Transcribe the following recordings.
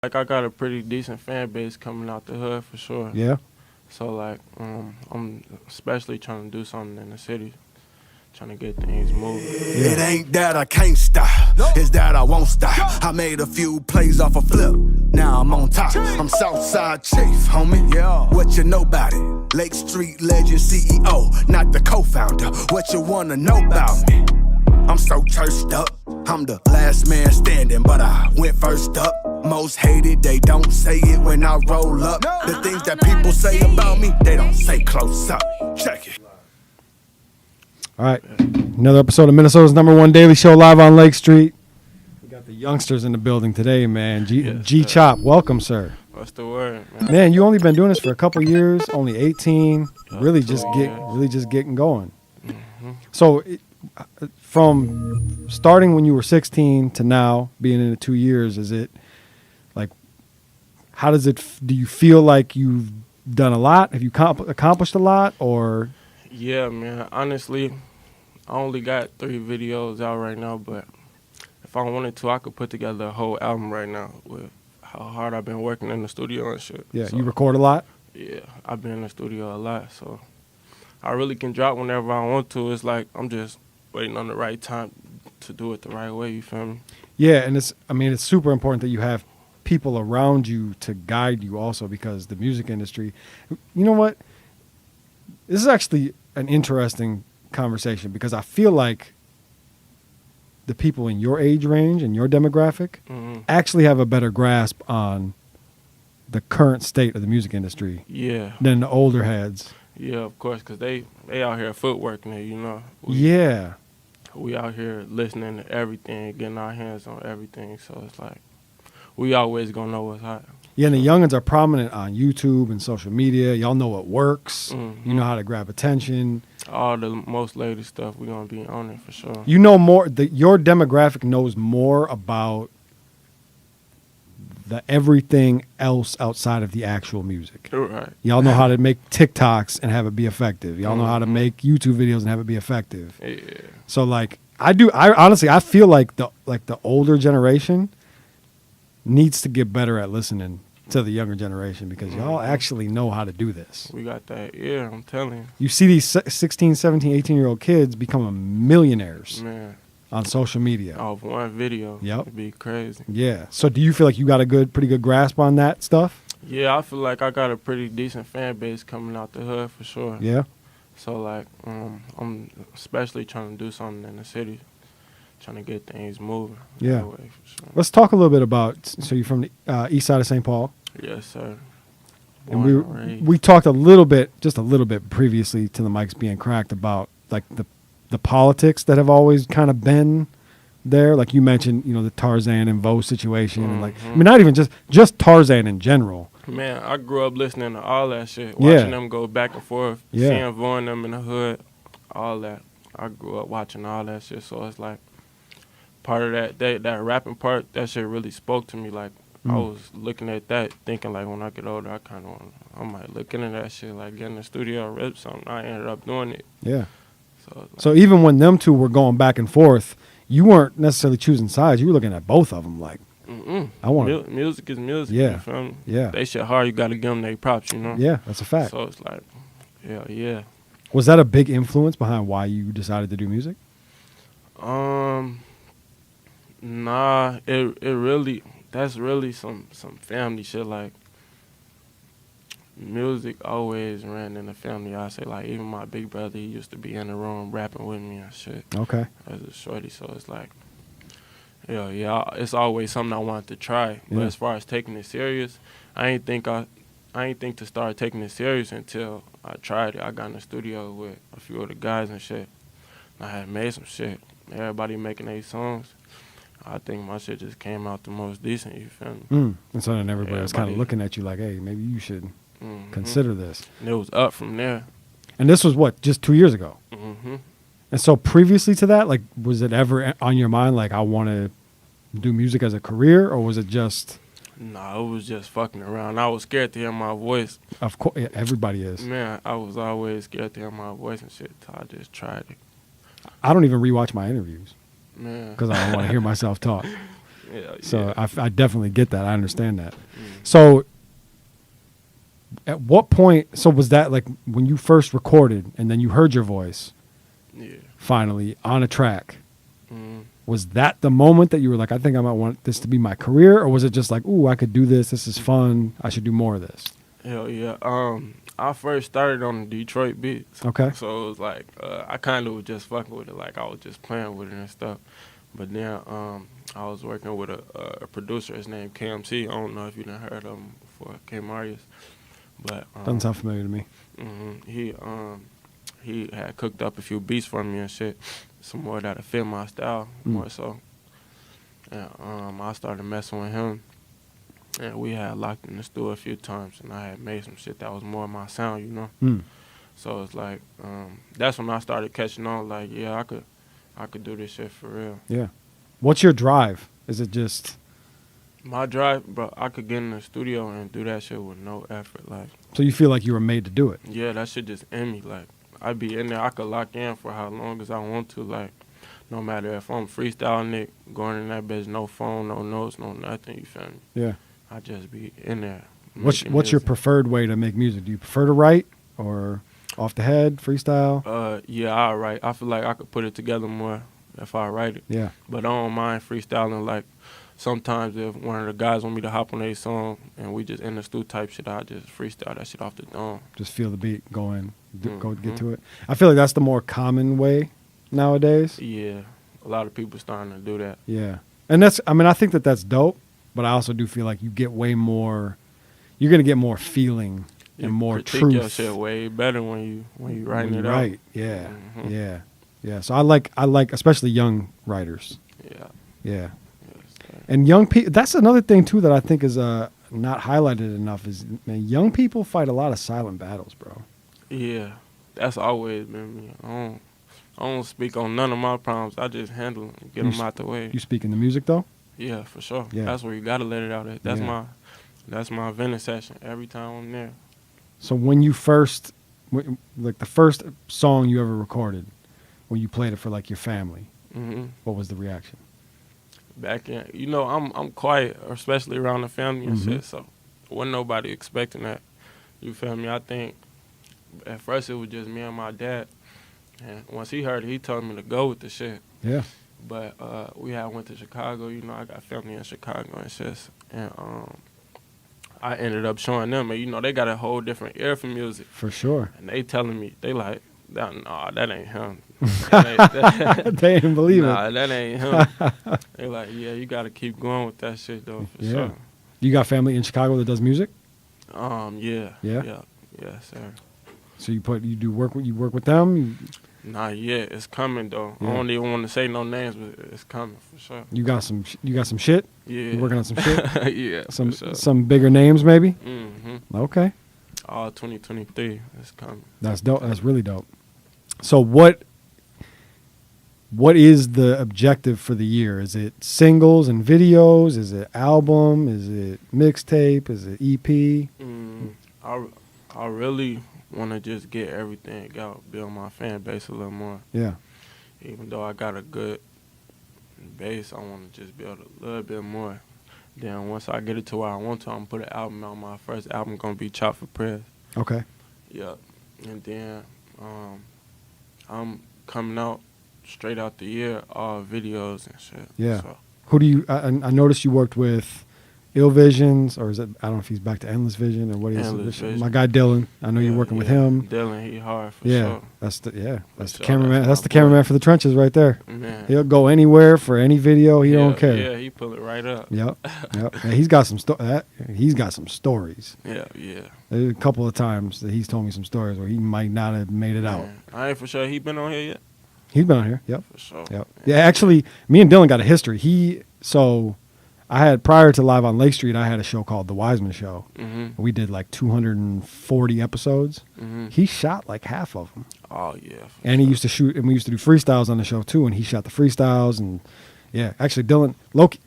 Like I got a pretty decent fan base coming out the hood for sure. Yeah. So like, I'm especially trying to do something in the city, trying to get things moving. It ain't that I can't stop, it's that I won't stop. I made a few plays off a flip, now I'm on top. I'm Southside Chief, homie. Yeah. What you know about it? Lake Street legend CEO, not the co-founder. What you wanna know about me? I'm so cursed up. I'm the last man standing, but I went first up. Most hated, they don't say it when I roll up. The things that people say about me, they don't say close up. Check it. All right. Another episode of Minnesota's #1 daily show live on Lake Street. We got the youngsters in the building today, man. G Chopp, welcome, sir. What's the word, man? Man, you only been doing this for a couple years, only 18. Really just getting going. Mm-hmm. So from starting when you were 16 to now being in the 2 years, is it like, how does it, do you feel like you've done a lot? Have you accomplished a lot, or? Yeah, man. Honestly, I only got 3 videos out right now, but if I wanted to, I could put together a whole album right now with how hard I've been working in the studio and shit. Yeah, so, you record a lot? Yeah, I've been in the studio a lot, so I really can drop whenever I want to. It's like I'm just waiting on the right time to do it the right way, you feel me? Yeah, and it's super important that you have people around you to guide you also, because the music industry, you know what? This is actually an interesting conversation, because I feel like the people in your age range and your demographic actually have a better grasp on the current state of the music industry than the older heads. Yeah, of course, because they out here footworking it, you know? We out here listening to everything, getting our hands on everything, so it's like we always gonna know what's hot. Yeah, and the youngins are prominent on YouTube and social media. Y'all know what works. You know how to grab attention. All the most latest stuff, we gonna be on it for sure. You know more. Your demographic knows more about the everything else outside of the actual music. Right. Y'all know how to make TikToks and have it be effective. Y'all know how to make YouTube videos and have it be effective. Yeah. So like I honestly I feel like the older generation needs to get better at listening to the younger generation, because y'all actually know how to do this. We got that. Yeah, I'm telling you. You see these 16, 17, 18-year-old kids becoming millionaires, man, on social media. Off one video. Yep. It'd be crazy. Yeah. So do you feel like you got a pretty good grasp on that stuff? Yeah, I feel like I got a pretty decent fan base coming out the hood for sure. Yeah. So like, I'm especially trying to do something in the city, trying to get things moving. Yeah. That way, for sure. Let's talk a little bit about, so you're from the east side of St. Paul. Yes, sir. And we talked just a little bit previously to the mics being cracked about like the politics that have always kind of been there. Like you mentioned, you know, the Tarzan and Vo situation, and like, I mean, not even just Tarzan in general. Man, I grew up listening to all that shit, watching them go back and forth, seeing Vo and them in the hood, all that. I grew up watching all that shit, so it's like part of that rapping part, that shit really spoke to me. Like, I was looking at that, thinking like when I get older, I might look into that shit, like get in the studio and rip something. I ended up doing it. Yeah. So even when them two were going back and forth, you weren't necessarily choosing sides. You were looking at both of them like, I want music is music. Yeah. You feel me? Yeah. They shit hard. You got to give them their props. You know. Yeah, that's a fact. So it's like, yeah. Was that a big influence behind why you decided to do music? Nah. It really. That's really some family shit. Like, music always ran in the family. I say, like, even my big brother, he used to be in the room rapping with me and shit. Okay. As a shorty, so it's like, yeah, it's always something I wanted to try. But as far as taking it serious, I ain't think to start taking it serious until I tried it. I got in the studio with a few of the guys and shit. I had made some shit. Everybody making their songs. I think my shit just came out the most decent, you feel me? And so then everybody was kind of looking at you like, hey, maybe you should consider this. And it was up from there. And this was what, just 2 years ago? Mm-hmm. And so previously to that, like, was it ever on your mind, like, I want to do music as a career, or was it just? Nah, it was just fucking around. I was scared to hear my voice. Of course, yeah, everybody is. Man, I was always scared to hear my voice and shit, so I just tried it. I don't even rewatch my interviews. Man. Because I don't want to hear myself talk. Yeah, So yeah. I definitely get that. I understand that. So at what point, so was that like when you first recorded and then you heard your voice Yeah. finally on a track? Mm. Was that the moment that you were like, I think I might want this to be my career? Or was it just like, ooh, I could do this. This is fun. I should do more of this. Hell yeah. I first started on the Detroit beats. Okay. So it was like I kind of was just fucking with it, like I was just playing with it and stuff. But then I was working with a producer. His name KMC. I don't know if you done heard of him before, K Marius. But Doesn't sound familiar to me. he had cooked up a few beats for me and shit, some more that'll fit my style more so. And I started messing with him, and we had locked in the studio a few times, and I had made some shit that was more my sound, you know. Mm. So it's like that's when I started catching on. Like, yeah, I could do this shit for real. Yeah. What's your drive? Is it just My drive, bro, I could get in the studio and do that shit with no effort. Like, so you feel like you were made to do it? yeah, that shit just in me. Like, I'd be in there, I could lock in for how long as I want to. Like, no matter if I'm freestyling it, going in that bitch, no phone, no notes, no nothing, you feel me? Yeah. I just be in there. What's making your music. preferred way to make music? Do you prefer to write or off the head, freestyle? Yeah, I write. I feel like I could put it together more if I write it. Yeah. But I don't mind freestyling. Like, sometimes if one of the guys want me to hop on a song and we just in the stew type shit, I just freestyle that shit off the dome. Just feel the beat, go in, go get Mhm. to it. I feel like that's the more common way nowadays. Yeah, a lot of people starting to do that. Yeah. And I think that that's dope, but I also do feel like you get way more, you're going to get more feeling You and more critique truth. your shit way better when you writing when it you out. write. Yeah. Mhm. Yeah. Yeah. So I like especially young writers. Yeah. Yeah. Yes, sir. And young people, that's another thing too that I think is not highlighted enough is, man, young people fight a lot of silent battles, bro. Yeah, that's always been me. I don't speak on none of my problems. I just handle them and get You them out the way. You speak in the music though? Yeah, for sure. Yeah. That's where you gotta let it out at. Yeah. That's my venting session every time I'm there. So when you first, like the first song you ever recorded, when you played it for like your family, Hmm. what was the reaction? Back in, I'm quiet, especially around the family and Mhm. shit. So wasn't nobody expecting that. You feel me? I think at first it was just me and my dad. And once he heard it, he told me to go with the shit. Yeah. But we had went to Chicago. You know, I got family in Chicago and shit. And I ended up showing them, and they got a whole different ear for music. For sure. And they telling me, they like, nah, that ain't him. That They didn't believe nah, it. that ain't him. They like, yeah, you got to keep going with that shit though, for Yeah. sure. You got family in Chicago that does music? Yeah. Yeah? Yeah, sir. So you work with them? Not yet. It's coming though. Yeah. I don't even want to say no names, but it's coming for sure. You got some shit? Yeah. You working on some shit? Yeah. Some for sure. some bigger names maybe? Hmm. Okay. All 2023 is coming. That's dope. That's really dope. So what is the objective for the year? Is it singles and videos? Is it album? Is it mixtape? Is it EP? I really want to just get everything out, build my fan base a little more. Yeah. Even though I got a good base, I want to just build a little bit more. Then once I get it to where I want to, I'm going to put an album out. My first album going to be Chopp for Press. Okay. Yeah. And then I'm coming out straight out the year, all videos and shit. Yeah. So, Who do you? I noticed you worked with Ill Visions, or is it? I don't know if he's back to Endless Vision or what is Endless it? Vision. My guy Dylan. I know you're working with him. Dylan, he hard for Yeah, sure. that's the For sure, cameraman. that's That's my the boy. cameraman for the trenches right there. Man. He'll go anywhere for any video. He don't care. Yeah, he pull it right up. Yep. Yeah, he's got some he's got some stories. Yeah. There's a couple of times that he's told me some stories where he might not have made it out. Man, I ain't for sure he been on here yet. He's been on here. Yep. For sure. Yep. Yeah, actually, me and Dylan got a history. I had, prior to Live on Lake Street, I had a show called The Wiseman Show. Mm-hmm. We did like 240 episodes. Mm-hmm. He shot like half of them. Oh, yeah. for And he sure. used to shoot, and we used to do freestyles on the show too, and he shot the freestyles. And yeah, actually, Dylan, Loki,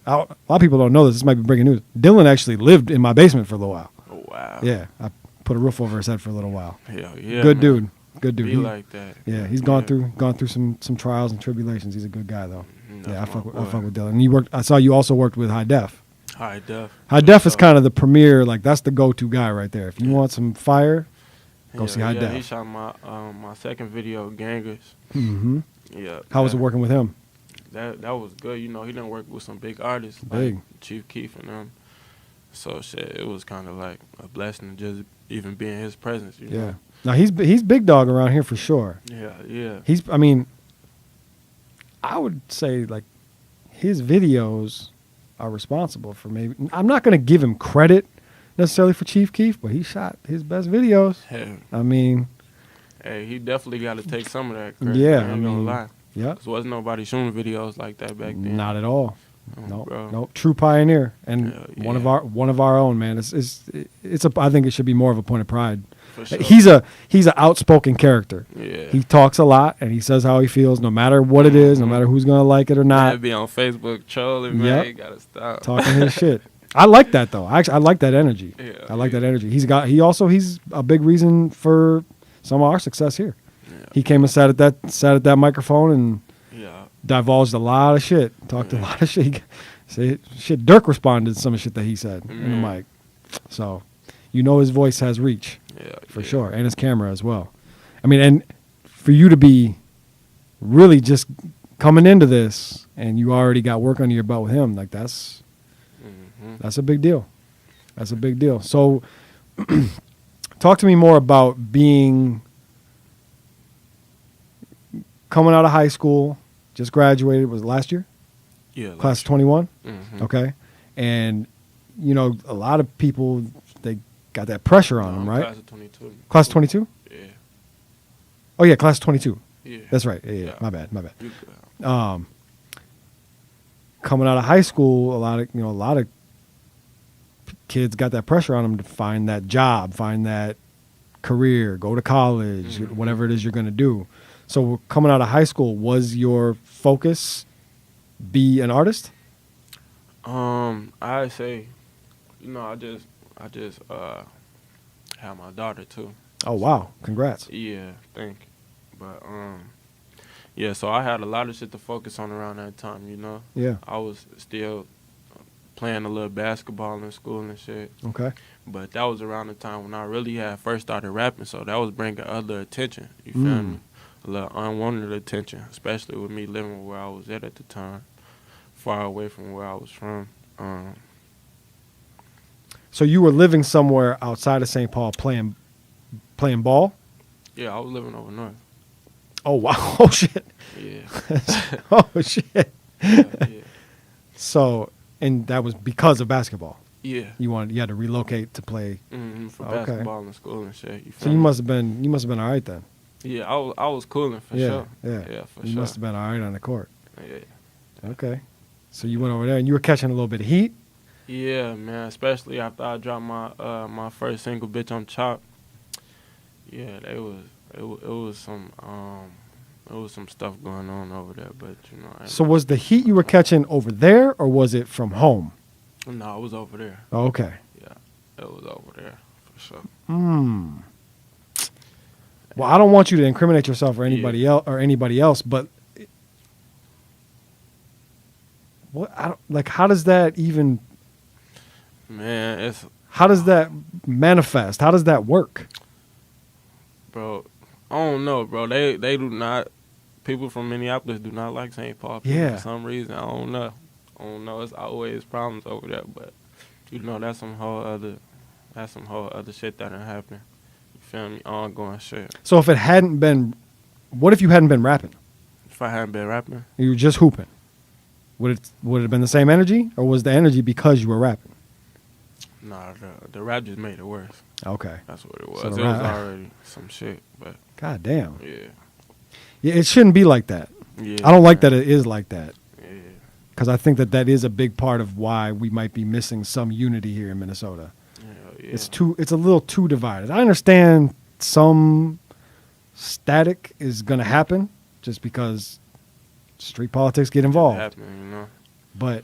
a lot of people don't know this. This might be breaking news. Dylan actually lived in my basement for a little while. Oh, wow. Yeah, I put a roof over his head for a little while. Hell yeah. Good man. dude. Good dude. Be He- like that. Yeah, he's gone through some trials and tribulations. He's a good guy though. Mhm. I fuck with Dylan. And you worked. I saw you also worked with High Def. High Def. High Def is kind of the premier. Like that's the go-to guy right there. If you want some fire, go see High Def. He shot my second video, Gangers. Mm-hmm. Yeah. How was it working with him? That was good. You know, he done work with some big artists, Big. like Chief Keef and them. So shit, it was kind of like a blessing to just even be in his presence. You know? Now he's big dog around here for sure. Yeah. I mean, I would say like his videos are responsible for maybe. I'm not going to give him credit necessarily for Chief Keef, but he shot his best videos. Hey, I mean, he definitely got to take some of that credit. Yeah, I ain't gonna lie. Yeah, Cause wasn't nobody shooting videos like that back then. Not at all. Bro. No, true pioneer and one of our own, man. I think it should be more of a point of pride. For sure. He's an outspoken character. Yeah. He talks a lot and he says how he feels, no matter what it is, no matter who's gonna like it or not. Man, be on Facebook trolling, man. Yep. You gotta stop Talking his shit. I like that though. I like that energy. Yeah, I like that energy. He's a big reason for some of our success here. Yeah. He came and sat at that microphone and divulged a lot of shit. Talked a lot of shit. Shit. Dirk responded to some of the shit that he said in the mic. So, his voice has reach for sure, and his camera as well. I mean, and for you to be really just coming into this, and you already got work under your belt with him, like that's a big deal. That's a big deal. So, talk to me more about coming out of high school. Just graduated, was it last year? Yeah. Class of 21? Mm-hmm. Okay. And, a lot of people, they got that pressure on them, right? Class of 22. Class of 22? Yeah. Oh, yeah, class of 22. Yeah. That's right. Yeah. My bad. You good. Coming out of high school, a lot of kids got that pressure on them to find that job, find that career, go to college, whatever it is you're going to do. So coming out of high school, was your focus be an artist? I say, I just had my daughter too. Oh wow! Congrats. Yeah, thank you. But so I had a lot of shit to focus on around that time. Yeah. I was still playing a little basketball in school and shit. Okay. But that was around the time when I really had first started rapping, so that was bringing other attention. You feel me? A little unwanted attention, especially with me living where I was at the time, far away from where I was from. So you were living somewhere outside of St. Paul playing ball? Yeah, I was living over north. Oh, wow. Oh, shit. Yeah. Oh, shit. Yeah. So, and that was because of basketball? Yeah. You had to relocate to play? For basketball and school and shit. So you must have been all right then? Yeah, I was cooling for sure. Yeah, for you sure. must have been all right on the court. Yeah. Okay. So you went over there and you were catching a little bit of heat? Yeah, man. Especially after I dropped my first single, "Bitch I'm Chopp." Yeah, it was some stuff going on over there, but So was the heat you were catching over there, or was it from home? No, it was over there. Oh, okay. Yeah, it was over there for sure. Well, I don't want you to incriminate yourself or anybody else, but how does that even? Man, how does that manifest? How does that work? Bro, I don't know, bro. They do not. People from Minneapolis do not like St. Paul for some reason. I don't know. It's always problems over there, but that's some whole other shit that done happened. You feel me? Ongoing shit. So if it hadn't been, what if you hadn't been rapping? If I hadn't been rapping, you were just hooping. Would it have been the same energy, or was the energy because you were rapping? Nah, the rap just made it worse. Okay, that's what it was. So it was already some shit, but god damn. Yeah, it shouldn't be like that. Yeah, I don't like that it is like that. Yeah, because I think that is a big part of why we might be missing some unity here in Minnesota. Yeah. It's a little too divided. I understand some static is going to happen just because street politics get involved. But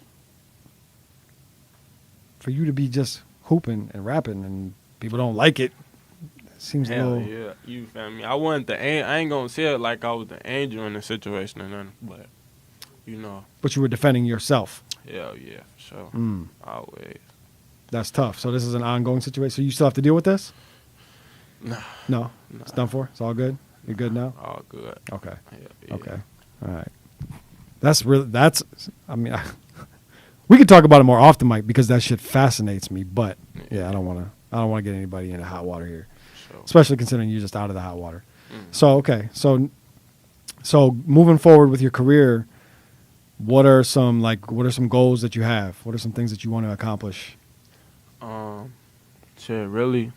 for you to be just hooping and rapping and people don't like it, seems a little. Yeah, you feel me? I ain't gonna say it like I was the angel in the situation or nothing, but you know. But you were defending yourself. Hell yeah, for sure. Always. That's tough. So this is an ongoing situation. So you still have to deal with this? Nah. No. It's done for? It's all good? You're good now? All good. Okay. Yeah. Okay. All right. I mean, we could talk about it more often, Mike, because that shit fascinates me. But yeah, I don't want to get anybody into hot water here, Sure. especially considering you're just out of the hot water. So, okay. So moving forward with your career, what are some goals that you have? What are some things that you want to accomplish? Shit, really,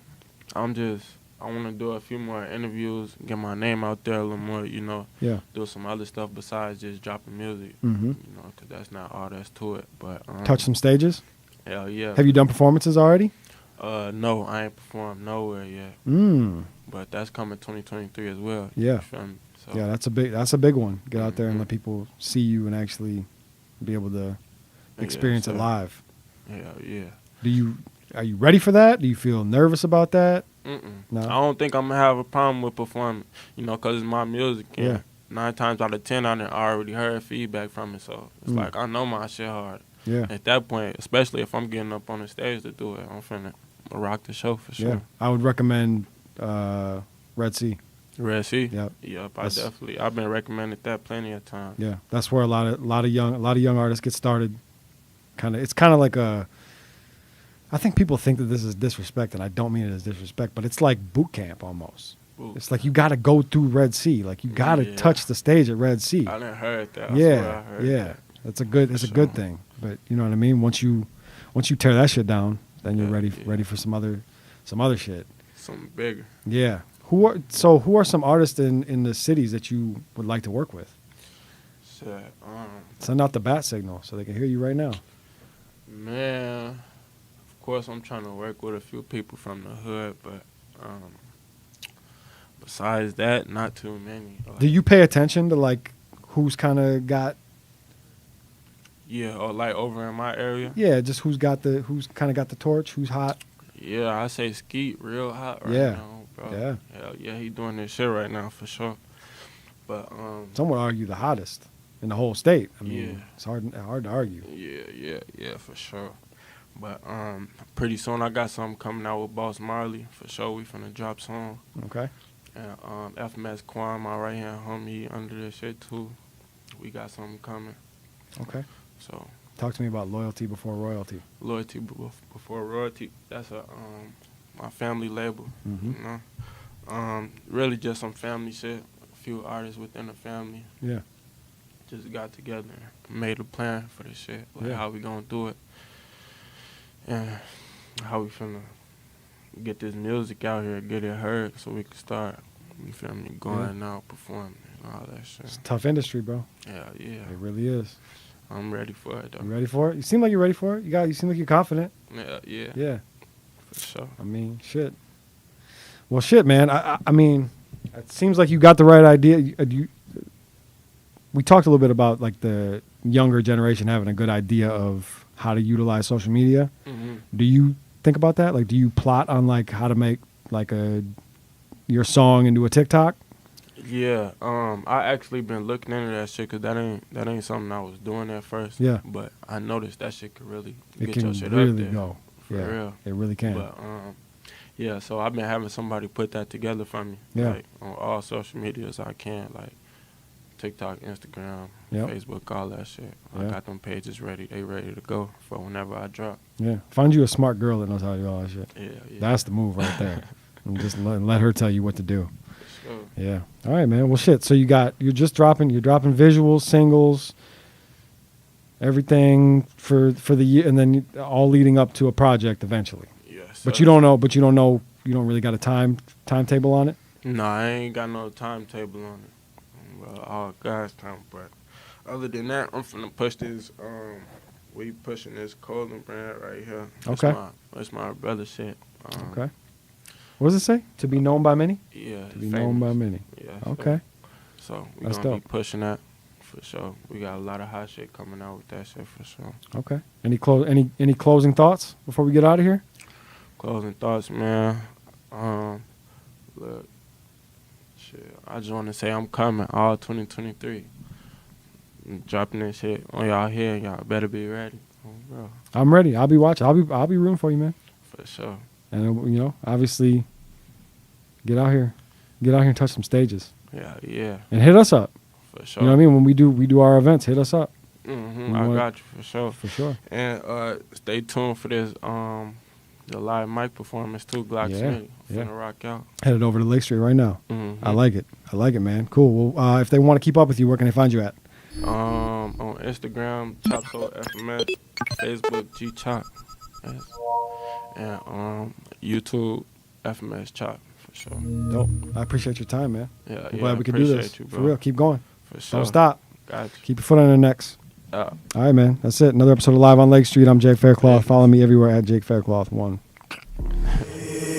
I want to do a few more interviews, get my name out there a little more, you know. Yeah. Do some other stuff besides just dropping music, Mm-hmm. you know, because that's not all that's to it. But Touch some stages? hell yeah. Have you done performances already? No, I ain't performed nowhere yet. But that's coming 2023 as well. Yeah. You feel me? So, Yeah, that's a big one. Get out there and let people see you and actually be able to experience it sir. live. Hell yeah. Are you ready for that? Do you feel nervous about that? No? I don't think I'm going to have a problem with performing, you know, because it's my music. And Yeah. 9 times out of 10, I already heard feedback from it. So it's like, I know my shit hard. Yeah. At that point, especially if I'm getting up on the stage to do it, I'm finna rock the show for sure. Yeah. I would recommend Red Sea. Red Sea? Yep. I've been recommended that plenty of times. Yeah. That's where a lot of young artists get started. It's kind of like I think people think that this is disrespect, and I don't mean it as disrespect, but it's like boot camp almost. It's like you got to go through Red Sea. Like you got to touch the stage at Red Sea. I done heard that. Yeah, I heard that. It's a good thing. But you know what I mean. Once you tear that shit down, then you're ready for some other shit. Something bigger. Yeah. Who are some artists in the cities that you would like to work with? Shit. Send out the bat signal so they can hear you right now. Man, of course I'm trying to work with a few people from the hood, but besides that, not too many. Do you pay attention to like who's kind of got? Yeah, or like over in my area. Yeah, just who's kind of got the torch, who's hot. Yeah, I say Skeet real hot right now, bro. Yeah. Hell yeah, he doing this shit right now for sure. But some would argue the hottest in the whole state. I mean, yeah. It's hard to argue. Yeah, for sure. But pretty soon I got something coming out with Boss Marley for sure. We finna drop song. Okay. And FMS Quan, my right hand homie, under this shit too. We got something coming. Okay. So talk to me about Loyalty Before Royalty. Loyalty Before Royalty. That's my family label. Mm-hmm. You know, really just some family shit. A few artists within the family. Yeah. Just got together and made a plan for this shit. Like how we gonna do it. And how we finna get this music out here, get it heard, so we can start, you feel me, going out, performing, and all that shit. It's a tough industry, bro. Yeah. It really is. I'm ready for it, though. You ready for it? You seem like you're ready for it. You seem like you're confident. Yeah. Yeah. For sure. I mean, shit. Well, shit, man. I mean, it seems like you got the right idea. We talked a little bit about like the younger generation having a good idea of how to utilize social media. Mm-hmm. Do you think about that? Like, do you plot on like how to make like your song into a TikTok? Yeah, I actually been looking into that shit because that ain't something I was doing at first. Yeah. But I noticed that shit could really It get can your shit really up there. go. For Yeah, real. it really can. But yeah, so I've been having somebody put that together for me. Yeah. Like on all social medias I can, like TikTok, Instagram, Yep. Facebook, all that shit. I Yeah. got them pages ready. They ready to go for whenever I drop. Yeah. Find you a smart girl that knows how to do all that shit. Yeah. That's the move right there. And just let her tell you what to do. For sure. Yeah. All right, man. Well, shit. So you're dropping visuals, singles, everything for the year, and then all leading up to a project eventually. Yes. But you don't know. You don't really got a timetable on it. No, I ain't got no timetable on it. Well, all God's time. But other than that, I'm finna push this. We pushing this Colin brand right here. Okay. It's my brother shit. Okay. What does it say? To be known by many? Yeah. To be known by many. Yeah. Okay. So we That's gonna dope. be pushing that for sure. We got a lot of hot shit coming out with that shit for sure. Okay. Any closing thoughts before we get out of here? Closing thoughts, man. Look, shit. I just want to say I'm coming all 2023. dropping this shit on y'all here, and y'all better be ready. Bro. I'm ready. I'll be watching. I'll be rooting for you, man. For sure. And you know, obviously, get out here and touch some stages. Yeah. And hit us up. For sure. You know what I mean? When we do our events, hit us up. I got you for sure. For sure. And stay tuned for this the live mic performance too, Glock City. Finna rock out. Headed over to Lake Street right now. I like it, man. Cool. Well, if they want to keep up with you, where can they find you at? On Instagram, Chopp Soul FMS, Facebook G Chopp, and YouTube FMS Chopp for sure. Dope. I appreciate your time, man. I'm glad we could do this. You, for real, keep going. For sure. Don't stop. Got you. Keep your foot on their necks. All right, man. That's it. Another episode of Live on Lake Street. I'm Jake Faircloth. Follow me everywhere at Jake Faircloth1.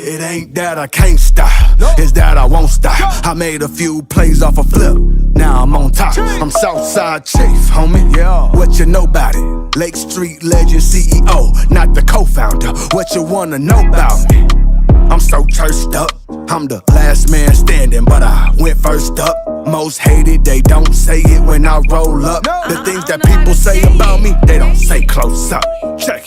It ain't that I can't stop, it's that I won't stop. I made a few plays off a flip, now I'm on top. I'm Southside Chief, homie, what you know about it? Lake Street legend CEO, not the co-founder. What you wanna know about me? I'm so churched up, I'm the last man standing, but I went first up. Most hated, they don't say it when I roll up. The things that people say about me, they don't say close up. Check it.